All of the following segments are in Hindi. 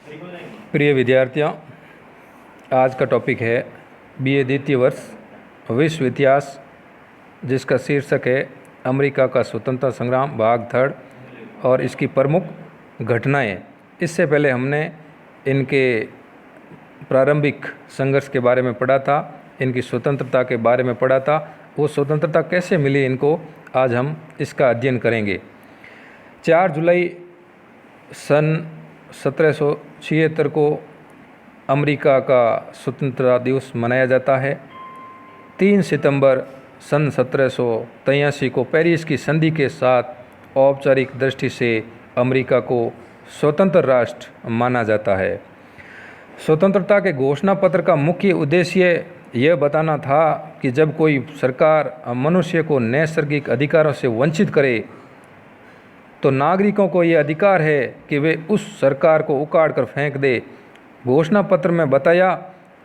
प्रिय विद्यार्थियों, आज का टॉपिक है बीए द्वितीय वर्ष विश्व इतिहास, जिसका शीर्षक है अमेरिका का स्वतंत्रता संग्राम भाग 3 और इसकी प्रमुख घटनाएं। इससे पहले हमने इनके प्रारंभिक संघर्ष के बारे में पढ़ा था, इनकी स्वतंत्रता के बारे में पढ़ा था। वो स्वतंत्रता कैसे मिली इनको, आज हम इसका अध्ययन करेंगे। 4 जुलाई सन 1776 को अमेरिका का स्वतंत्रता दिवस मनाया जाता है। 3 सितंबर सन 1783 को पेरिस की संधि के साथ औपचारिक दृष्टि से अमेरिका को स्वतंत्र राष्ट्र माना जाता है। स्वतंत्रता के घोषणा पत्र का मुख्य उद्देश्य यह बताना था कि जब कोई सरकार मनुष्य को नैसर्गिक अधिकारों से वंचित करे तो नागरिकों को यह अधिकार है कि वे उस सरकार को उखाड़ कर फेंक दे। घोषणा पत्र में बताया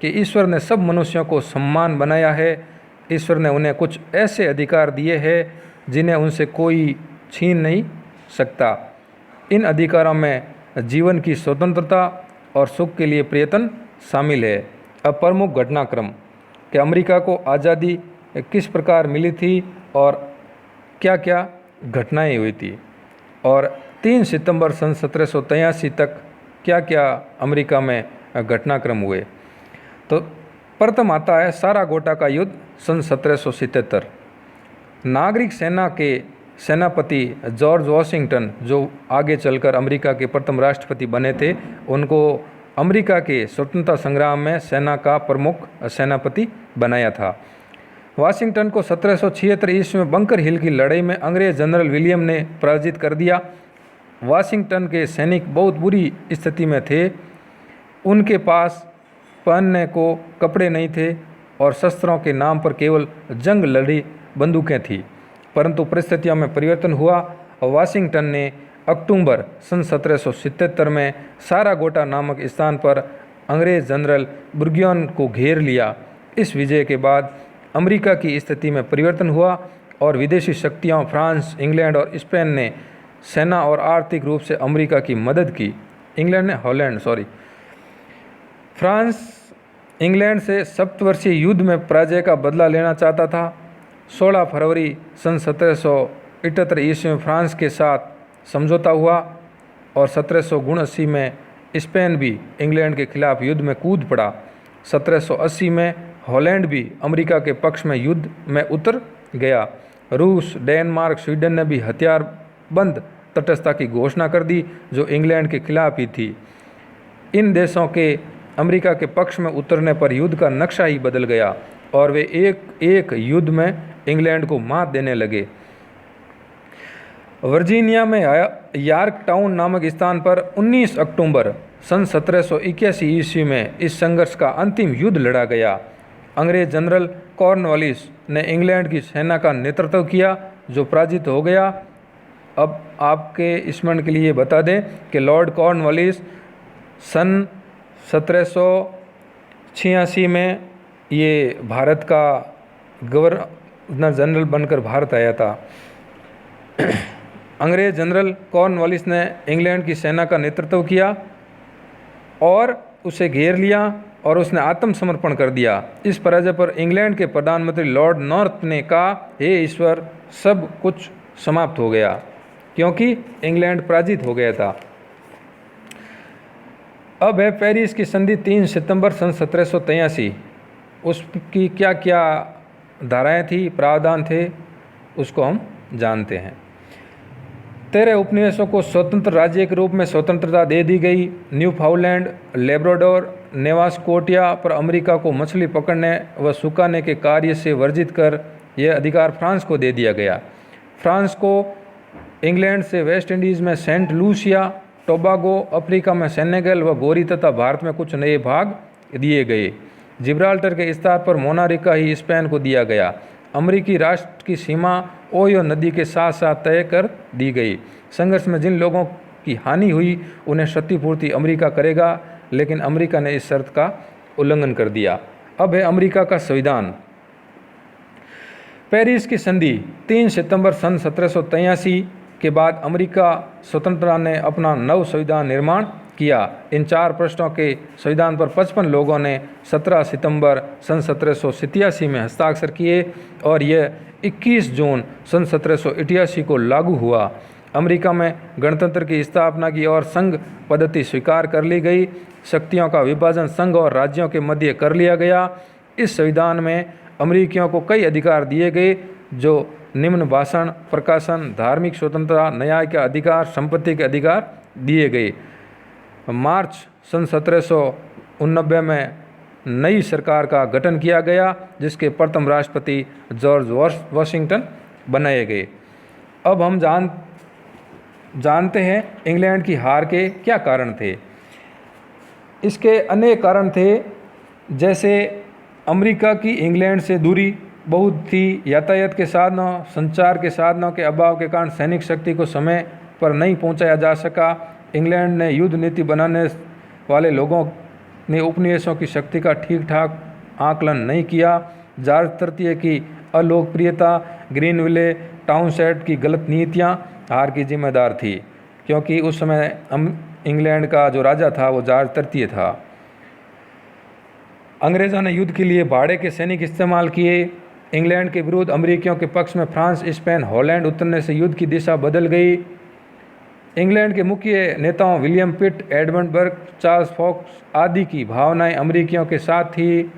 कि ईश्वर ने सब मनुष्यों को समान बनाया है। ईश्वर ने उन्हें कुछ ऐसे अधिकार दिए हैं जिन्हें उनसे कोई छीन नहीं सकता। इन अधिकारों में जीवन की स्वतंत्रता और सुख के लिए प्रयत्न शामिल है। अब प्रमुख घटनाक्रम कि अमेरिका को आज़ादी किस प्रकार मिली थी और क्या क्या घटनाएं हुई थी, और 3 सितंबर सन 1783 तक क्या क्या अमेरिका में घटनाक्रम हुए। तो प्रथम आता है सारागोटा का युद्ध सन 1777। नागरिक सेना के सेनापति जॉर्ज वॉशिंगटन, जो आगे चलकर अमेरिका के प्रथम राष्ट्रपति बने थे, उनको अमेरिका के स्वतंत्रता संग्राम में सेना का प्रमुख सेनापति बनाया था। वाशिंगटन को 1776 ईस्वी में बंकर हिल की लड़ाई में अंग्रेज जनरल विलियम ने पराजित कर दिया। वाशिंगटन के सैनिक बहुत बुरी स्थिति में थे। उनके पास पहनने को कपड़े नहीं थे और शस्त्रों के नाम पर केवल जंग लड़ी बंदूकें थीं। परंतु परिस्थितियों में परिवर्तन हुआ और वाशिंगटन ने अक्टूबर सन 1777 में सारागोटा नामक स्थान पर अंग्रेज जनरल बुर्गोयन को घेर लिया। इस विजय के बाद अमेरिका की स्थिति में परिवर्तन हुआ और विदेशी शक्तियों फ्रांस, इंग्लैंड और स्पेन ने सेना और आर्थिक रूप से अमेरिका की मदद की। फ्रांस इंग्लैंड से सप्तवर्षीय युद्ध में पराजय का बदला लेना चाहता था। 16 फरवरी सन 1778 ईस्वी में फ्रांस के साथ समझौता हुआ और 1779 में स्पेन भी इंग्लैंड के खिलाफ युद्ध में कूद पड़ा। 1780 में हॉलैंड भी अमेरिका के पक्ष में युद्ध में उतर गया। रूस, डेनमार्क, स्वीडन ने भी हथियारबंद तटस्थता की घोषणा कर दी, जो इंग्लैंड के खिलाफ ही थी। इन देशों के अमेरिका के पक्ष में उतरने पर युद्ध का नक्शा ही बदल गया और वे एक एक युद्ध में इंग्लैंड को मात देने लगे। वर्जीनिया में यॉर्क टाउन नामक स्थान पर 19 अक्टूबर सन 1781 ईस्वी में इस संघर्ष का अंतिम युद्ध लड़ा गया। अंग्रेज जनरल कॉर्नवालिस ने इंग्लैंड की सेना का नेतृत्व किया, जो पराजित हो गया। अब आपके स्मरण के लिए बता दें कि लॉर्ड कॉर्नवालिस सन 1786 में ये भारत का गवर्नर जनरल बनकर भारत आया था। अंग्रेज जनरल कॉर्नवालिस ने इंग्लैंड की सेना का नेतृत्व किया और उसे घेर लिया और उसने आत्मसमर्पण कर दिया। इस पराजय पर इंग्लैंड के प्रधानमंत्री लॉर्ड नॉर्थ ने कहा, हे ईश्वर, सब कुछ समाप्त हो गया, क्योंकि इंग्लैंड पराजित हो गया था। अब है पेरिस की संधि 3 सितंबर सन 1783। उसकी क्या क्या धाराएं थी, प्रावधान थे, उसको हम जानते हैं। 13 उपनिवेशों को स्वतंत्र राज्य के रूप में स्वतंत्रता दे दी गई। न्यूफाउंडलैंड, लेब्राडोर, नेवा स्कोटिया पर अमेरिका को मछली पकड़ने व सुखाने के कार्य से वर्जित कर यह अधिकार फ्रांस को दे दिया गया। फ्रांस को इंग्लैंड से वेस्ट इंडीज़ में सेंट लूसिया, टोबागो, अफ्रीका में सेनेगल व गोरी तथा भारत में कुछ नए भाग दिए गए। जिब्राल्टर के विस्तार पर मोनारिका ही स्पेन को दिया गया। अमेरिकी राष्ट्र की सीमा ओहियो नदी के साथ साथ तय कर दी गई। संघर्ष में जिन लोगों की हानि हुई उन्हें क्षतिपूर्ति अमेरिका करेगा, लेकिन अमेरिका ने इस शर्त का उल्लंघन कर दिया। अब है अमेरिका का संविधान। पेरिस की संधि 3 सितंबर सन 1783 के बाद अमेरिका स्वतंत्रता ने अपना नव संविधान निर्माण किया। इन 4 प्रश्नों के संविधान पर 55 लोगों ने 17 सितंबर सन 1787 में हस्ताक्षर किए और यह 21 जून सन 1788 को लागू हुआ। अमेरिका में गणतंत्र की स्थापना की और संघ पद्धति स्वीकार कर ली गई। शक्तियों का विभाजन संघ और राज्यों के मध्य कर लिया गया। इस संविधान में अमेरिकियों को कई अधिकार दिए गए जो निम्न भाषण, प्रकाशन, धार्मिक स्वतंत्रता, न्याय के अधिकार, संपत्ति के अधिकार दिए गए। मार्च सन 1789 में नई सरकार का गठन किया गया जिसके प्रथम राष्ट्रपति जॉर्ज वॉशिंगटन बनाए गए। अब हम जानते हैं इंग्लैंड की हार के क्या कारण थे। इसके अनेक कारण थे, जैसे अमेरिका की इंग्लैंड से दूरी बहुत थी, यातायात के साधनों, संचार के साधनों के अभाव के कारण सैनिक शक्ति को समय पर नहीं पहुंचाया जा सका। इंग्लैंड ने युद्ध नीति बनाने वाले लोगों ने उपनिवेशों की शक्ति का ठीक ठाक आकलन नहीं किया। जॉर्ज तृतीय की अलोकप्रियता, ग्रीनविले टाउनशेंड की गलत नीतियां हार की जिम्मेदार थी, क्योंकि उस समय इंग्लैंड का जो राजा था वो जॉर्ज तृतीय था। अंग्रेज़ों ने युद्ध के लिए भाड़े के सैनिक इस्तेमाल किए। इंग्लैंड के विरुद्ध अमेरिकियों के पक्ष में फ्रांस, स्पेन, हॉलैंड उतरने से युद्ध की दिशा बदल गई। इंग्लैंड के मुख्य नेताओं William Pitt, Edmund Burke, Charles Fox आदि की भावनाएं अमेरिकियों के साथ थी।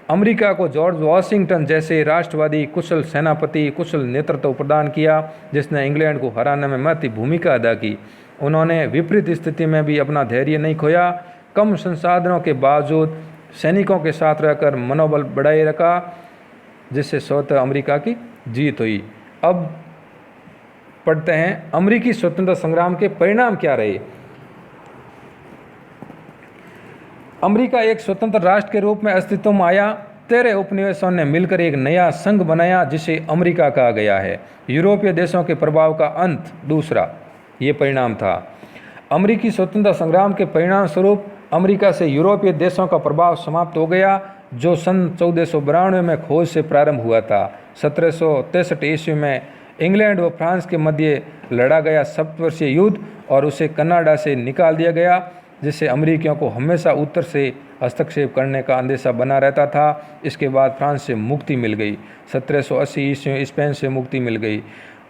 अमेरिका को जॉर्ज वॉशिंगटन जैसे राष्ट्रवादी कुशल सेनापति, कुशल नेतृत्व प्रदान किया जिसने इंग्लैंड को हराने में महत्वपूर्ण भूमिका अदा की। उन्होंने विपरीत स्थिति में भी अपना धैर्य नहीं खोया। कम संसाधनों के बावजूद सैनिकों के साथ रहकर मनोबल बढ़ाए रखा, जिससे स्वतः अमेरिका की जीत हुई। अब पढ़ते हैं अमेरिकी स्वतंत्रता संग्राम के परिणाम क्या रहे। अमेरिका एक स्वतंत्र राष्ट्र के रूप में अस्तित्व में आया। 13 उपनिवेशों ने मिलकर एक नया संघ बनाया जिसे अमेरिका कहा गया है। यूरोपीय देशों के प्रभाव का अंत दूसरा ये परिणाम था। अमेरिकी स्वतंत्रता संग्राम के परिणाम स्वरूप अमेरिका से यूरोपीय देशों का प्रभाव समाप्त हो गया, जो सन 1492 में खोज से प्रारंभ हुआ था। 1763 ईस्वी में इंग्लैंड व फ्रांस के मध्य लड़ा गया सप्तवर्षीय युद्ध और उसे कनाडा से निकाल दिया गया, जिससे अमेरिकियों को हमेशा उत्तर से हस्तक्षेप करने का अंदेशा बना रहता था। इसके बाद फ्रांस से मुक्ति मिल गई। 1780 ईस्वी में स्पेन से मुक्ति मिल गई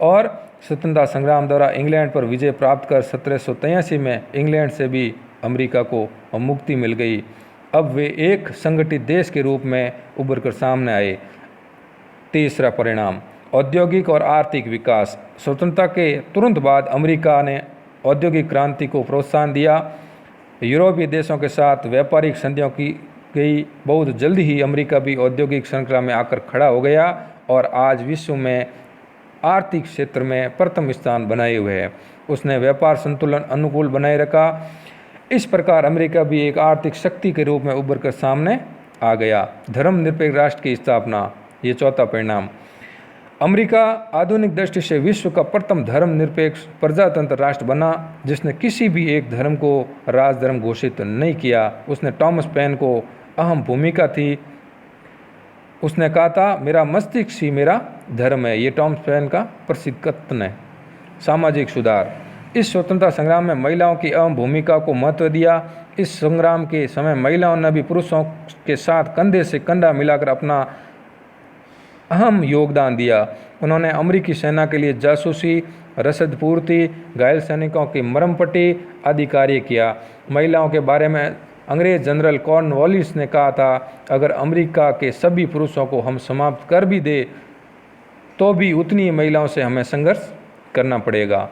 और स्वतंत्रता संग्राम द्वारा इंग्लैंड पर विजय प्राप्त कर 1783 में इंग्लैंड से भी अमेरिका को मुक्ति मिल गई। अब वे एक संगठित देश के रूप में उभर कर सामने आए। तीसरा परिणाम औद्योगिक और आर्थिक विकास। स्वतंत्रता के तुरंत बाद अमेरिका ने औद्योगिक क्रांति को प्रोत्साहन दिया। यूरोपीय देशों के साथ व्यापारिक संधियों की गई। बहुत जल्दी ही अमेरिका भी औद्योगिक श्रृंखला में आकर खड़ा हो गया और आज विश्व में आर्थिक क्षेत्र में प्रथम स्थान बनाए हुए है। उसने व्यापार संतुलन अनुकूल बनाए रखा। इस प्रकार अमेरिका भी एक आर्थिक शक्ति के रूप में उभर कर सामने आ गया। धर्मनिरपेक्ष राष्ट्र की स्थापना, ये चौथा परिणाम। अमेरिका आधुनिक दृष्टि से विश्व का प्रथम धर्मनिरपेक्ष प्रजातंत्र राष्ट्र बना, जिसने किसी भी एक धर्म को राजधर्म घोषित नहीं किया। उसने टॉमस पेन को अहम भूमिका थी। उसने कहा था, मेरा मस्तिष्क ही मेरा धर्म है। ये टॉमस पेन का प्रसिद्ध कथन है। सामाजिक सुधार। इस स्वतंत्रता संग्राम में महिलाओं की अहम भूमिका को महत्व दिया। इस संग्राम के समय महिलाओं ने भी पुरुषों के साथ कंधे से कंधा मिलाकर अपना अहम योगदान दिया। उन्होंने अमेरिकी सेना के लिए जासूसी, रसद पूर्ति, घायल सैनिकों की मरहम पट्टी आदि कार्य किया। महिलाओं के बारे में अंग्रेज जनरल कॉर्नवालिस ने कहा था, अगर अमेरिका के सभी पुरुषों को हम समाप्त कर भी दे तो भी उतनी महिलाओं से हमें संघर्ष करना पड़ेगा।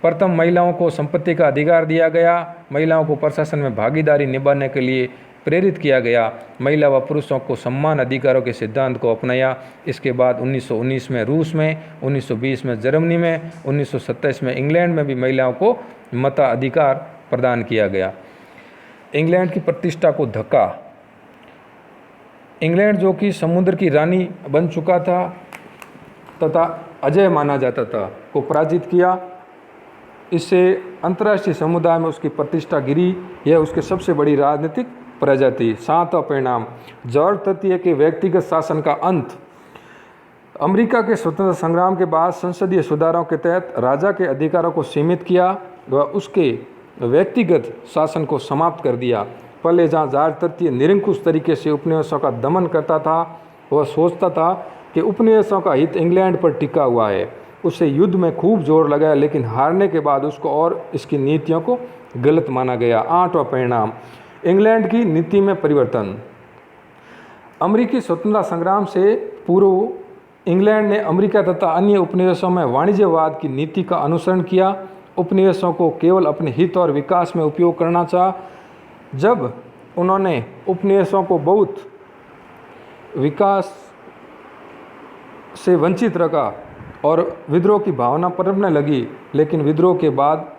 प्रथम महिलाओं को संपत्ति का अधिकार दिया गया। महिलाओं को प्रशासन में भागीदारी निभाने के लिए प्रेरित किया गया। महिला व पुरुषों को समान अधिकारों के सिद्धांत को अपनाया। इसके बाद 1919 में रूस में, 1920 में जर्मनी में, 1927 में इंग्लैंड में भी महिलाओं को मताधिकार प्रदान किया गया। इंग्लैंड की प्रतिष्ठा को धक्का। इंग्लैंड जो कि समुद्र की रानी बन चुका था तथा अजय माना जाता था, को पराजित किया। इससे अंतर्राष्ट्रीय समुदाय में उसकी प्रतिष्ठा गिरी। यह उसकी सबसे बड़ी राजनीतिक प्रगति। सातवां परिणाम जॉर्ज तृतीय के व्यक्तिगत शासन का अंत। अमेरिका के स्वतंत्रता संग्राम के बाद संसदीय सुधारों के तहत राजा के अधिकारों को सीमित किया व उसके व्यक्तिगत शासन को समाप्त कर दिया। पहले जहाँ जाट तृतीय निरंकुश तरीके से उपनिवेशों का दमन करता था, वह सोचता था कि उपनिवेशों का हित इंग्लैंड पर टिका हुआ है। उसे युद्ध में खूब जोर लगाया, लेकिन हारने के बाद उसको और इसकी नीतियों को गलत माना गया। 8वां परिणाम, इंग्लैंड की नीति में परिवर्तन। अमेरिकी स्वतंत्रता संग्राम से पूर्व इंग्लैंड ने अमेरिका तथा अन्य उपनिवेशों में वाणिज्यवाद की नीति का अनुसरण किया। उपनिवेशों को केवल अपने हित और विकास में उपयोग करना चाहा। जब उन्होंने उपनिवेशों को बहुत विकास से वंचित रखा और विद्रोह की भावना पनपने लगी, लेकिन विद्रोह के बाद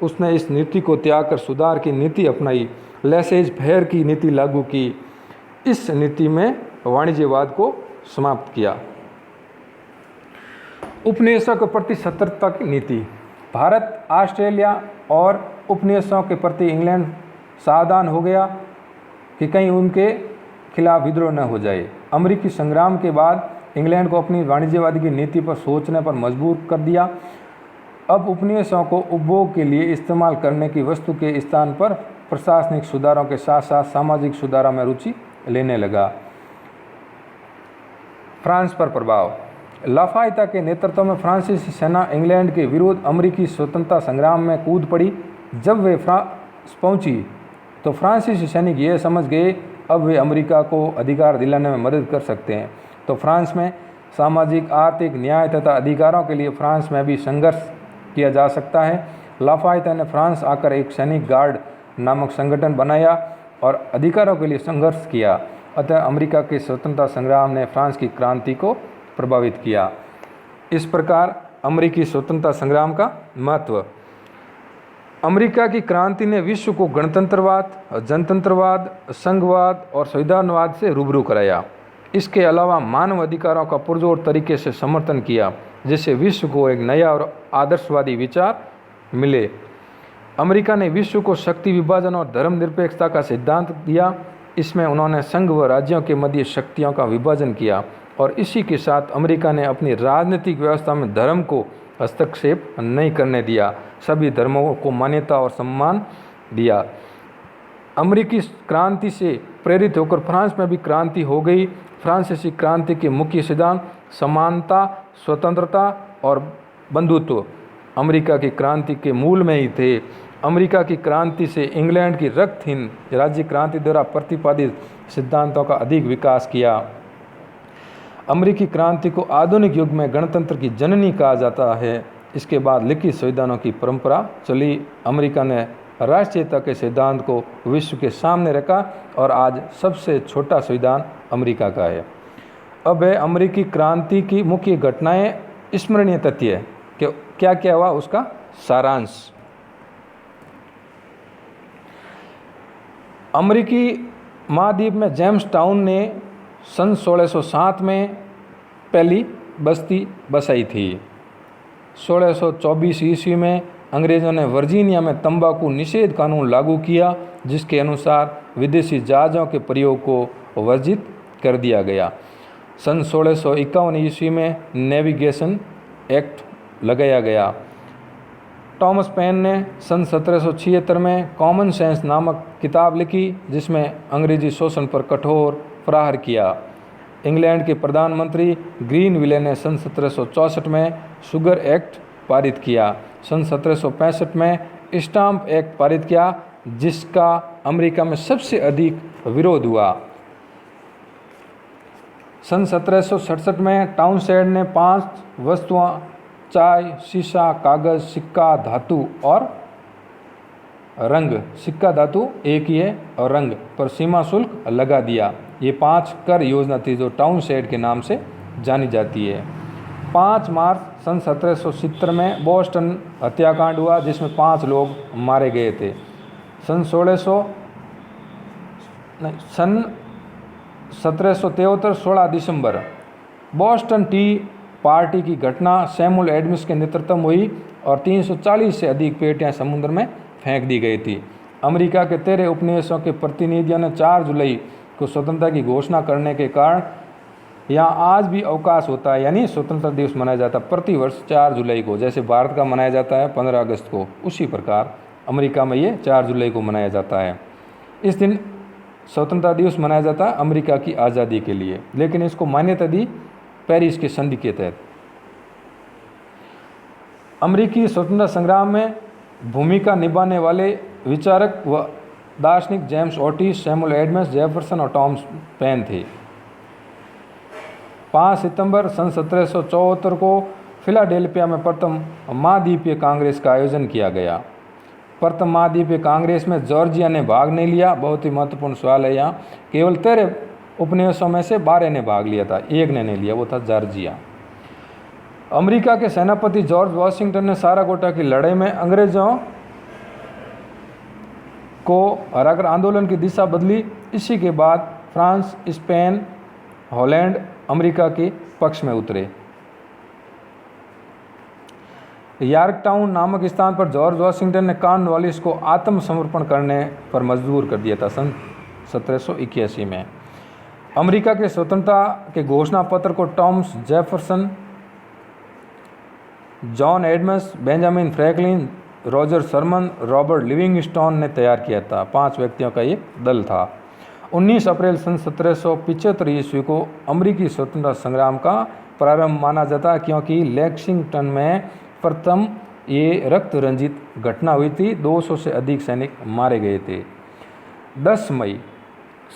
उसने इस नीति को त्याग कर सुधार की नीति अपनाई, लेसेज फेयर की नीति लागू की। इस नीति में वाणिज्यवाद को समाप्त किया। उपनिवेशों के प्रति सतर्कता की नीति। भारत, ऑस्ट्रेलिया और उपनिवेशों के प्रति इंग्लैंड सावधान हो गया कि कहीं उनके खिलाफ विद्रोह न हो जाए। अमेरिकी संग्राम के बाद इंग्लैंड को अपनी वाणिज्यवाद की नीति पर सोचने पर मजबूर कर दिया। अब उपनिवेशों को उपभोग के लिए इस्तेमाल करने की वस्तु के स्थान पर प्रशासनिक सुधारों के साथ साथ सामाजिक सुधारों में रुचि लेने लगा। फ्रांस पर प्रभाव। लाफायता के नेतृत्व में फ्रांसीसी सेना इंग्लैंड के विरुद्ध अमेरिकी स्वतंत्रता संग्राम में कूद पड़ी। जब वे फ्रांस पहुंची तो फ्रांसीसी सैनिक ये समझ गए अब वे अमेरिका को अधिकार दिलाने में मदद कर सकते हैं। तो फ्रांस में सामाजिक, आर्थिक, न्याय तथा अधिकारों के लिए फ्रांस में भी संघर्ष किया जा सकता है। लाफायता ने फ्रांस आकर एक सैनिक गार्ड नामक संगठन बनाया और अधिकारों के लिए संघर्ष किया। अतः अमेरिका के स्वतंत्रता संग्राम ने फ्रांस की क्रांति को प्रभावित किया। इस प्रकार अमेरिकी स्वतंत्रता संग्राम का महत्व। अमेरिका की क्रांति ने विश्व को गणतंत्रवाद, जनतंत्रवाद, संघवाद और संविधानवाद से रूबरू कराया। इसके अलावा मानव अधिकारों का पुरजोर तरीके से समर्थन किया, जिससे विश्व को एक नया और आदर्शवादी विचार मिले। अमेरिका ने विश्व को शक्ति विभाजन और धर्मनिरपेक्षता का सिद्धांत दिया। इसमें उन्होंने संघ व राज्यों के मध्य शक्तियों का विभाजन किया और इसी के साथ अमेरिका ने अपनी राजनीतिक व्यवस्था में धर्म को हस्तक्षेप नहीं करने दिया। सभी धर्मों को मान्यता और सम्मान दिया। अमेरिकी क्रांति से प्रेरित होकर फ्रांस में भी क्रांति हो गई। फ्रांसीसी क्रांति के मुख्य सिद्धांत समानता, स्वतंत्रता और बंधुत्व अमेरिका की क्रांति के मूल में ही थे। अमेरिका की क्रांति से इंग्लैंड की रक्तहीन राज्य क्रांति द्वारा प्रतिपादित सिद्धांतों का अधिक विकास किया। अमेरिकी क्रांति को आधुनिक युग में गणतंत्र की जननी कहा जाता है। इसके बाद लिखित संविधानों की परंपरा चली। अमेरिका ने राष्ट्रीयता के सिद्धांत को विश्व के सामने रखा और आज सबसे छोटा संविधान अमेरिका का है। अब है अमेरिकी क्रांति की मुख्य घटनाएं, स्मरणीय तथ्य कि क्या क्या हुआ उसका सारांश। अमेरिकी महाद्वीप में जेम्स टाउन ने सन 1607 में पहली बस्ती बसाई थी। 1624 ईस्वी में अंग्रेज़ों ने वर्जीनिया में तंबाकू निषेध कानून लागू किया, जिसके अनुसार विदेशी जहाज़ों के प्रयोग को वर्जित कर दिया गया। सन 1651 ईस्वी में नेविगेशन एक्ट लगाया गया। टॉमस पेन ने सन 1776 में कॉमन सेंस नामक किताब लिखी, जिसमें अंग्रेजी शोषण पर कठोर प्रहार किया। इंग्लैंड के प्रधानमंत्री ग्रीनविले ने सन 1764 में शुगर एक्ट पारित किया। सन 1765 में स्टाम्प एक्ट पारित किया, जिसका अमेरिका में सबसे अधिक विरोध हुआ। सन 1767 में टाउनशेंड ने 5 वस्तुओं चाय, शीशा, कागज़, सिक्का, धातु और रंग, सिक्का धातु एक ही है और रंग पर सीमा शुल्क लगा दिया। ये 5 कर योजना थी जो टाउनशेंड के नाम से जानी जाती है। 5 मार्च सन 1770 में बोस्टन हत्याकांड हुआ, जिसमें 5 लोग मारे गए थे। सन 1773 16 दिसंबर बोस्टन टी पार्टी की घटना सैमुअल एडम्स के नेतृत्व में हुई और 340 से अधिक पेटियां समुद्र में फेंक दी गई थी। अमेरिका के 13 उपनिवेशों के प्रतिनिधियों ने 4 जुलाई को स्वतंत्रता की घोषणा करने के कारण यहाँ आज भी अवकाश होता है, यानी स्वतंत्रता दिवस मनाया जाता है प्रतिवर्ष 4 जुलाई को। जैसे भारत का मनाया जाता है 15 अगस्त को, उसी प्रकार अमेरिका में ये 4 जुलाई को मनाया जाता है। इस दिन स्वतंत्रता दिवस मनाया जाता है अमेरिका की आज़ादी के लिए, लेकिन इसको मान्यता दी पेरिस की संधि के तहत। अमेरिकी स्वतंत्रता संग्राम में भूमिका निभाने वाले विचारक व दार्शनिक James Otis, Samuel Adams Jefferson और टॉमस पेन थे। 5 सितंबर सन 1774 को फिलाडेल्फिया में प्रथम महाद्वीपीय कांग्रेस का आयोजन किया गया। प्रथम महाद्वीपीय कांग्रेस में जॉर्जिया ने भाग नहीं लिया। बहुत ही महत्वपूर्ण सवाल है यहाँ। केवल 13 उपनिवेशों में से 12 ने भाग लिया था, एक ने नहीं लिया, वो था जॉर्जिया। अमेरिका के सेनापति जॉर्ज वॉशिंगटन ने सारागोटा की लड़ाई में अंग्रेजों को हराकर आंदोलन की दिशा बदली। इसी के बाद फ्रांस, स्पेन, हॉलैंड अमेरिका के पक्ष में उतरे। यॉर्कटाउन नामक स्थान पर जॉर्ज वॉशिंगटन ने कॉर्नवालिस को आत्मसमर्पण करने पर मजबूर कर दिया था सन 1781 में। अमेरिका के स्वतंत्रता के घोषणा पत्र को Thomas Jefferson, John Adams, Benjamin Franklin, Roger Sherman, Robert Livingston ने तैयार किया था। 5 व्यक्तियों का ये दल था। 19 अप्रैल सन 1775 ईस्वी को अमेरिकी स्वतंत्रता संग्राम का प्रारंभ माना जाता है, क्योंकि लेक्सिंगटन में प्रथम ये रक्त रंजित घटना हुई थी। 200 से अधिक सैनिक मारे गए थे। 10 मई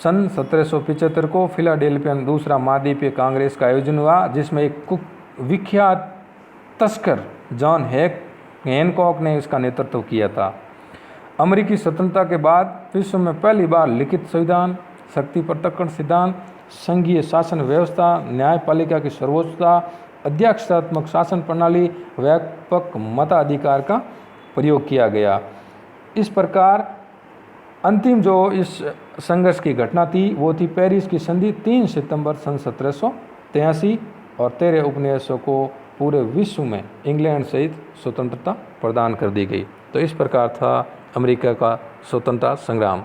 सन 1775 को फिलाडेल्फिया में दूसरा महाद्वीपीय कांग्रेस का आयोजन हुआ, जिसमें एक विख्यात तस्कर जॉन हैनकॉक ने इसका नेतृत्व किया था। अमेरिकी स्वतंत्रता के बाद विश्व में पहली बार लिखित संविधान, शक्ति पृथक्करण सिद्धांत, संघीय शासन व्यवस्था, न्यायपालिका की सर्वोच्चता, अध्यक्षात्मक शासन प्रणाली, व्यापक मताधिकार का प्रयोग किया गया। इस प्रकार अंतिम जो इस संघर्ष की घटना थी वो थी पेरिस की संधि। 3 सितंबर सन 1783 और 13 उपनिवेशों को पूरे विश्व में इंग्लैंड सहित स्वतंत्रता प्रदान कर दी गई। तो इस प्रकार था अमेरिका का स्वतंत्रता संग्राम।